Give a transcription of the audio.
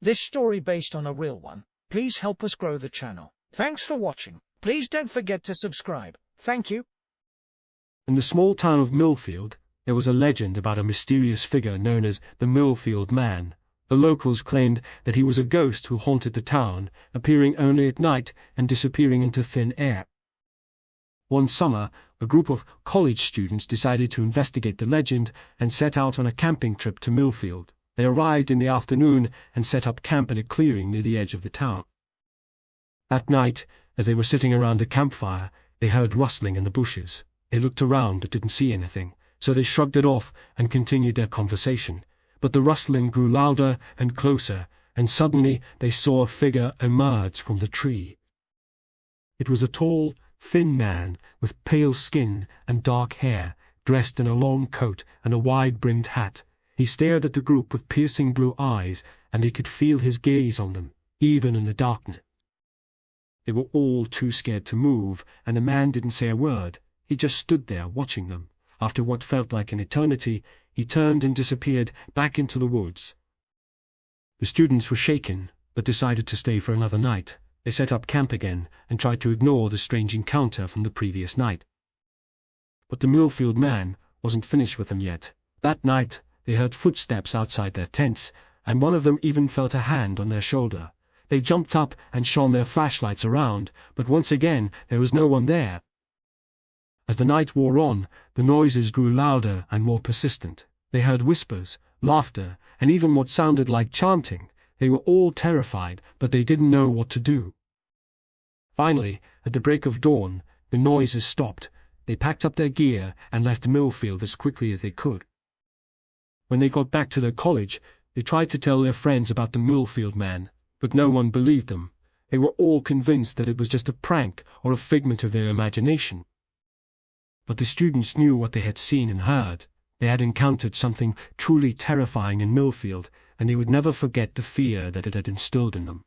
This story based on a real one. Please help us grow the channel. Thanks for watching. Please don't forget to subscribe. Thank you. In the small town of Millfield, there was a legend about a mysterious figure known as the Millfield Man. The locals claimed that he was a ghost who haunted the town, appearing only at night and disappearing into thin air. One summer, a group of college students decided to investigate the legend and set out on a camping trip to Millfield. They arrived in the afternoon and set up camp at a clearing near the edge of the town. That night, as they were sitting around a campfire, they heard rustling in the bushes. They looked around but didn't see anything, so they shrugged it off and continued their conversation. But the rustling grew louder and closer, and suddenly they saw a figure emerge from the tree. It was a tall, thin man with pale skin and dark hair, dressed in a long coat and a wide-brimmed hat. He stared at the group with piercing blue eyes, and they could feel his gaze on them, even in the darkness. They were all too scared to move, and the man didn't say a word. He just stood there watching them. After what felt like an eternity, he turned and disappeared back into the woods. The students were shaken, but decided to stay for another night. They set up camp again and tried to ignore the strange encounter from the previous night. But the Millfield Man wasn't finished with them yet. That night, they heard footsteps outside their tents, and one of them even felt a hand on their shoulder. They jumped up and shone their flashlights around, but once again there was no one there. As the night wore on, the noises grew louder and more persistent. They heard whispers, laughter, and even what sounded like chanting. They were all terrified, but they didn't know what to do. Finally, at the break of dawn, the noises stopped. They packed up their gear and left Millfield as quickly as they could. When they got back to their college, they tried to tell their friends about the Millfield Man, but no one believed them. They were all convinced that it was just a prank or a figment of their imagination. But the students knew what they had seen and heard. They had encountered something truly terrifying in Millfield, and they would never forget the fear that it had instilled in them.